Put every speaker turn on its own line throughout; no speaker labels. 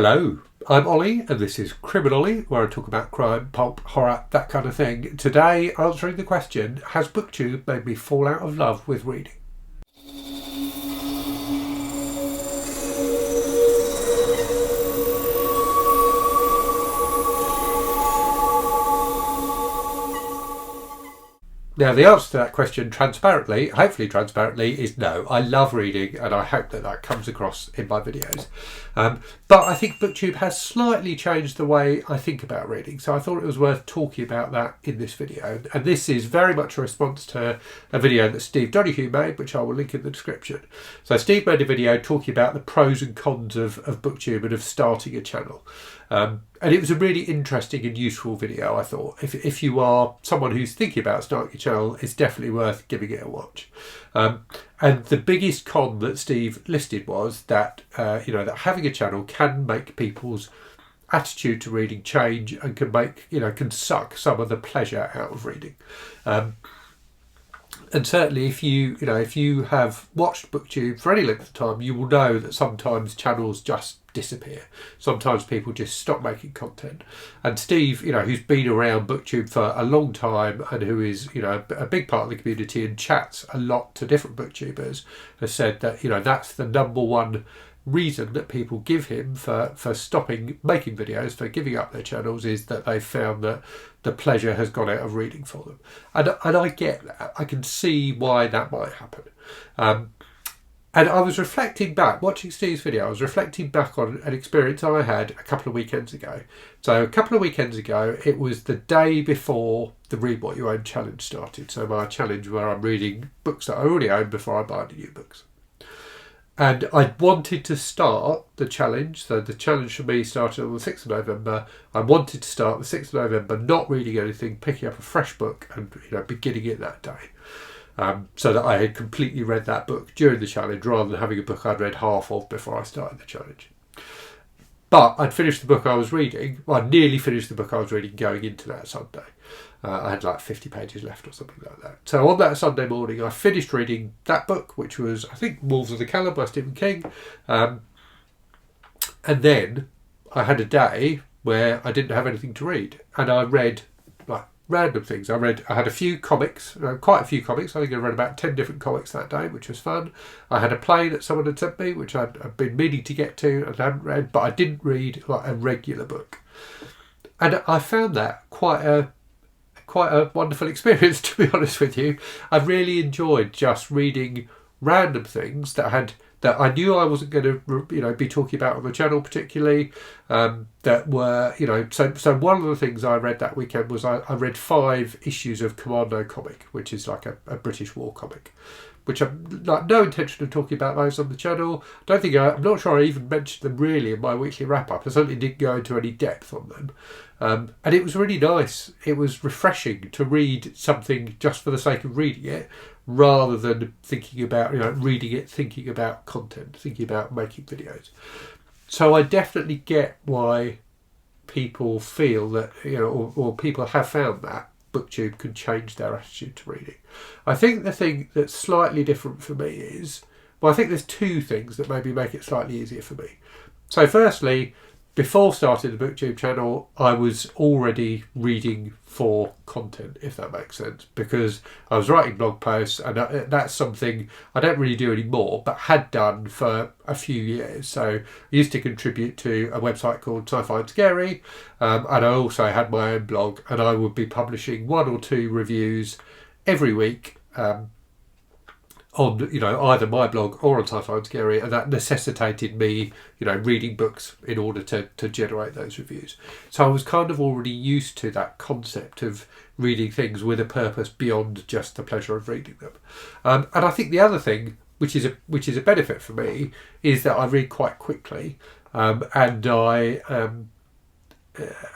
Hello, I'm Ollie and this is Criminally, where I talk about crime, pulp, horror, that kind of thing. Today, answering the question, has BookTube made me fall out of love with reading? Now, the answer to that question, hopefully transparently, is no. I love reading and I hope that that comes across in my videos. But I think BookTube has slightly changed the way I think about reading. So I thought it was worth talking about that in this video. And this is very much a response to a video that Steve Donoghue made, which I will link in the description. So Steve made a video talking about the pros and cons of BookTube and of starting a channel. And it was a really interesting and useful video, I thought. If you are someone who's thinking about starting a channel, it's definitely worth giving it a watch. And the biggest con that Steve listed was that that having a channel can make people's attitude to reading change and can suck some of the pleasure out of reading. And certainly if you have watched BookTube for any length of time, you will know that sometimes channels just disappear. Sometimes people just stop making content. And Steve, who's been around BookTube for a long time and who is, a big part of the community and chats a lot to different BookTubers, has said that, that's the number one reason that people give him for stopping making videos, for giving up their channels, is that they've found that the pleasure has gone out of reading for them. And I get that. I can see why that might happen. And I was reflecting back, watching Steve's video, I was reflecting back on an experience I had a couple of weekends ago. So a couple of weekends ago, it was the day before the Read What You Own challenge started. So my challenge where I'm reading books that I already own before I buy any new books. And I wanted to start the challenge. So the challenge for me started on the 6th of November. I wanted to start the 6th of November not reading anything, picking up a fresh book and beginning it that day. So that I had completely read that book during the challenge rather than having a book I'd read half of before I started the challenge. But I'd finished the book I was reading. Well, I'd nearly finished the book I was reading going into that Sunday. I had like 50 pages left or something like that. So on that Sunday morning, I finished reading that book, which was, I think, Wolves of the Callum by Stephen King. And then I had a day where I didn't have anything to read. And I read random things. I had a few comics, quite a few comics. I think I read about 10 different comics that day, which was fun. I had a play that someone had sent me, which I'd been meaning to get to and hadn't read, but I didn't read like a regular book. And I found that quite a wonderful experience, to be honest with you. I really enjoyed just reading random things that I knew I wasn't going to, be talking about on the channel particularly. That were, so one of the things I read that weekend was I read 5 issues of Commando comic, which is like a British war comic, which I'm like no intention of talking about those on the channel. I'm not sure I even mentioned them really in my weekly wrap up. I certainly didn't go into any depth on them. And it was really nice. It was refreshing to read something just for the sake of reading it, rather than thinking about, reading it, thinking about content, thinking about making videos. So I definitely get why people feel that, or people have found that BookTube can change their attitude to reading. I think the thing that's slightly different for me is, I think there's 2 things that maybe make it slightly easier for me. So firstly, before starting the BookTube channel, I was already reading for content, if that makes sense, because I was writing blog posts, and that's something I don't really do anymore, but had done for a few years. So I used to contribute to a website called Sci-Fi and Scary, and I also had my own blog, and I would be publishing 1 or 2 reviews every week, on either my blog or on Sci-Fi and Scary, and that necessitated me reading books in order to generate those reviews. So I was kind of already used to that concept of reading things with a purpose beyond just the pleasure of reading them. And I think the other thing, which is a benefit for me, is that I read quite quickly, and I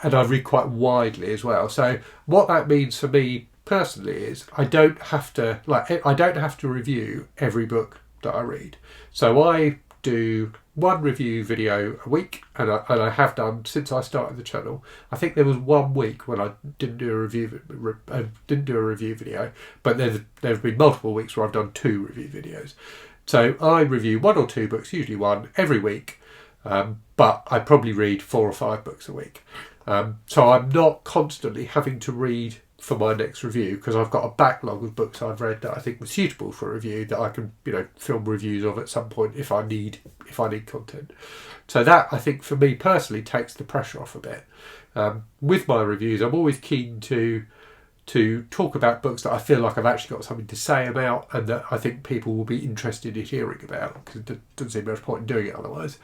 read quite widely as well. So what that means for me personally is I don't have to review every book that I read. So I do 1 review video a week, and I have done since I started the channel. I think there was 1 week when I didn't do a review video, but there have been multiple weeks where I've done 2 review videos. So I review 1 or 2 books, usually 1 every week. but I probably read 4 or 5 books a week. So I'm not constantly having to read for my next review, because I've got a backlog of books I've read that I think were suitable for a review that I can, film reviews of at some point if I need content. So that, I think, for me personally, takes the pressure off a bit. With my reviews, I'm always keen to talk about books that I feel like I've actually got something to say about, and that I think people will be interested in hearing about, because it doesn't seem much point in doing it otherwise.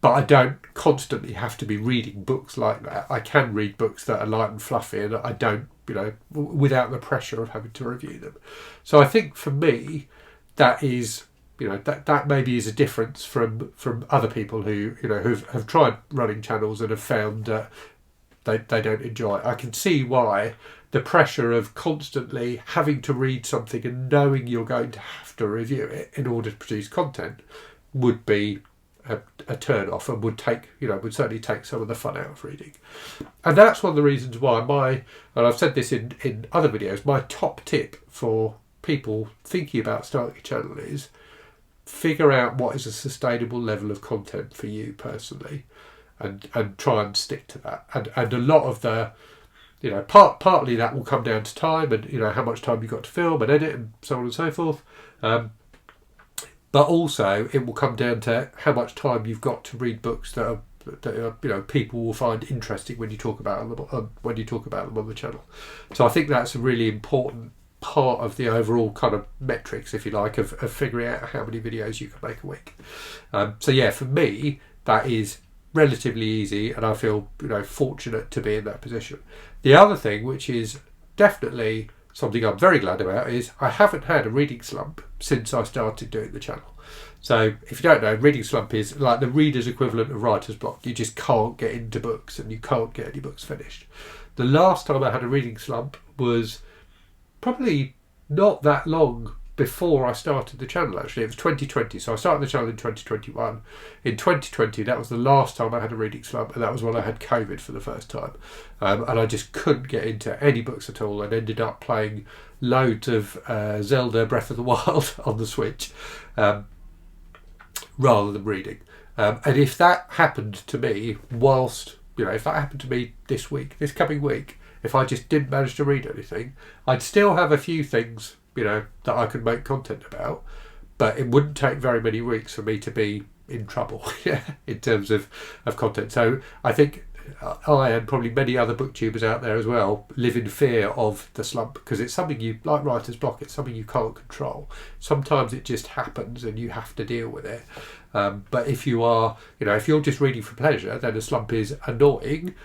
But I don't constantly have to be reading books like that. I can read books that are light and fluffy, and I don't, without the pressure of having to review them. So I think for me, that is, that maybe is a difference from other people who, have tried running channels and have found that they don't enjoy it. I can see why the pressure of constantly having to read something and knowing you're going to have to review it in order to produce content would be a turn off, and would certainly take some of the fun out of reading. And that's one of the reasons why and I've said this in other videos, my top tip for people thinking about starting a channel is figure out what is a sustainable level of content for you personally, and try and stick to that. And a lot of the, partly that will come down to time, and how much time you've got to film and edit and so on and so forth. But also it will come down to how much time you've got to read books that are people will find interesting when you talk about them on the channel. So I think that's a really important part of the overall kind of metrics, if you like, of figuring out how many videos you can make a week. So yeah, for me, that is relatively easy, and I feel fortunate to be in that position. The other thing, which is definitely something I'm very glad about, is I haven't had a reading slump since I started doing the channel. So if you don't know, reading slump is like the reader's equivalent of writer's block. You just can't get into books, and you can't get any books finished. The last time I had a reading slump was probably not that long before I started the channel. Actually, it was 2020, so I started the channel in 2021. In 2020, that was the last time I had a reading slump, and that was when I had COVID for the first time, and I just couldn't get into any books at all, and ended up playing loads of Zelda Breath of the Wild on the Switch rather than reading. And if that happened to me if that happened to me this coming week, if I just didn't manage to read anything, I'd still have a few things that I could make content about, but it wouldn't take very many weeks for me to be in trouble in terms of content. So I think I, and probably many other booktubers out there as well, live in fear of the slump, because it's something like writer's block, it's something you can't control. Sometimes it just happens and you have to deal with it. But if you are, if you're just reading for pleasure, then a slump is annoying,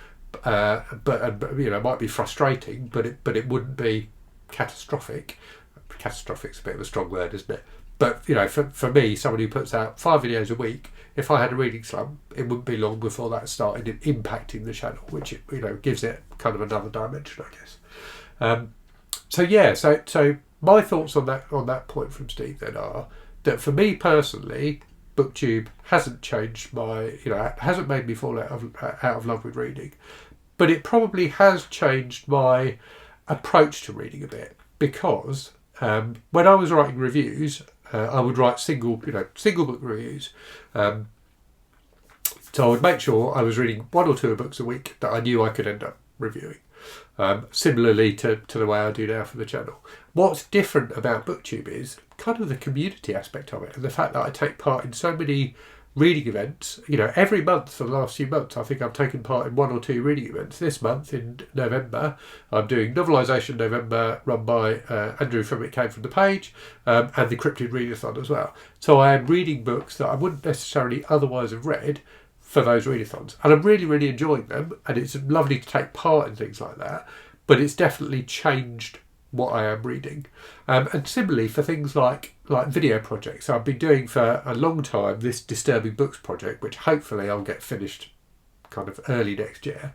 but it might be frustrating, but it wouldn't be catastrophic. Catastrophic's a bit of a strong word, isn't it? But for me, someone who puts out 5 videos a week, if I had a reading slump, it wouldn't be long before that started impacting the channel, which gives it kind of another dimension, I guess. So my thoughts on that point from Steve then are that for me personally, BookTube hasn't changed hasn't made me fall out of love with reading, but it probably has changed my approach to reading a bit, because when I was writing reviews, I would write single book reviews. So I would make sure I was reading 1 or 2 books a week that I knew I could end up reviewing. Similarly to the way I do now for the channel. What's different about BookTube is kind of the community aspect of it, and the fact that I take part in so many reading events. Every month for the last few months, I think I've taken part in 1 or 2 reading events. This month in November, I'm doing Novelisation November, run by Andrew from It Came From The Page, and the Cryptid Readathon as well. So I am reading books that I wouldn't necessarily otherwise have read for those readathons, and I'm really, really enjoying them, and it's lovely to take part in things like that, but it's definitely changed what I am reading. And similarly for things like video projects. I've been doing for a long time this Disturbing Books project, which hopefully I'll get finished kind of early next year,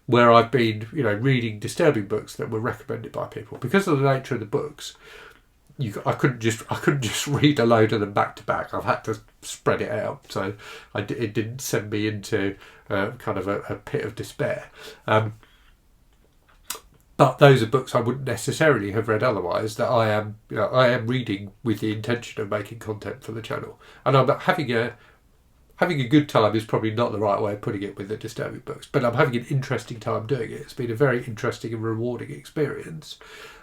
where I've been reading disturbing books that were recommended by people. Because of the nature of the books, I couldn't just read a load of them back to back. I've had to spread it out, so it didn't send me into kind of a pit of despair. But those are books I wouldn't necessarily have read otherwise, that I am reading with the intention of making content for the channel. And I'm having having a good time is probably not the right way of putting it with the disturbing books, but I'm having an interesting time doing it. It's been a very interesting and rewarding experience.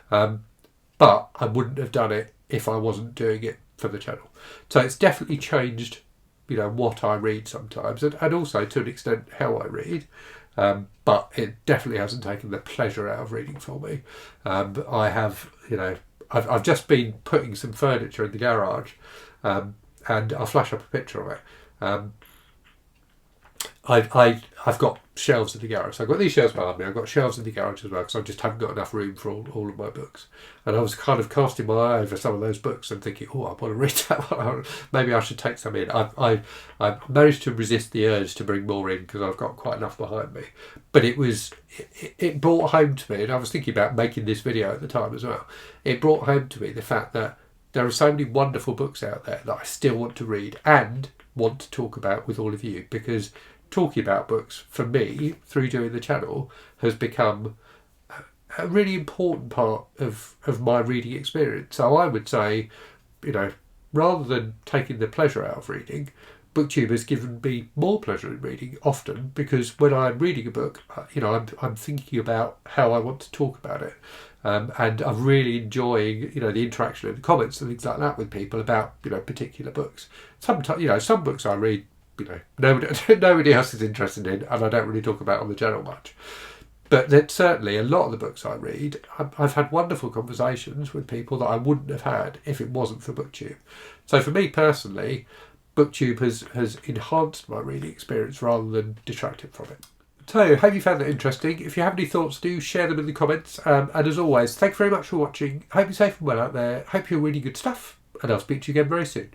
But I wouldn't have done it if I wasn't doing it for the channel. So it's definitely changed, what I read sometimes, and also to an extent how I read. But it definitely hasn't taken the pleasure out of reading for me. I have, I've just been putting some furniture in the garage, and I'll flash up a picture of it. I've got shelves in the garage. So I've got these shelves behind me. I've got shelves in the garage as well because I just haven't got enough room for all of my books. And I was kind of casting my eye over some of those books and thinking, oh, I want to read that one. Maybe I should take some in. I managed to resist the urge to bring more in because I've got quite enough behind me. But it brought home to me, and I was thinking about making this video at the time as well. It brought home to me the fact that there are so many wonderful books out there that I still want to read and want to talk about with all of you, because talking about books for me through doing the channel has become a really important part of my reading experience. So I would say, rather than taking the pleasure out of reading, BookTube has given me more pleasure in reading often, because when I'm reading a book, I'm thinking about how I want to talk about it. And I'm really enjoying, the interaction in the comments and things like that with people about, particular books. Sometimes, some books I read, nobody else is interested in, and I don't really talk about on the channel much. But then certainly a lot of the books I read, I've had wonderful conversations with people that I wouldn't have had if it wasn't for BookTube. So for me personally, BookTube has enhanced my reading experience rather than detracted from it. So, hope you found that interesting. If you have any thoughts, do share them in the comments. And as always, thank you very much for watching. Hope you're safe and well out there. Hope you're reading good stuff. And I'll speak to you again very soon.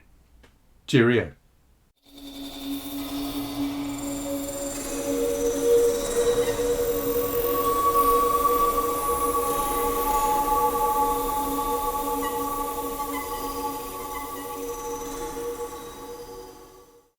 Cheerio.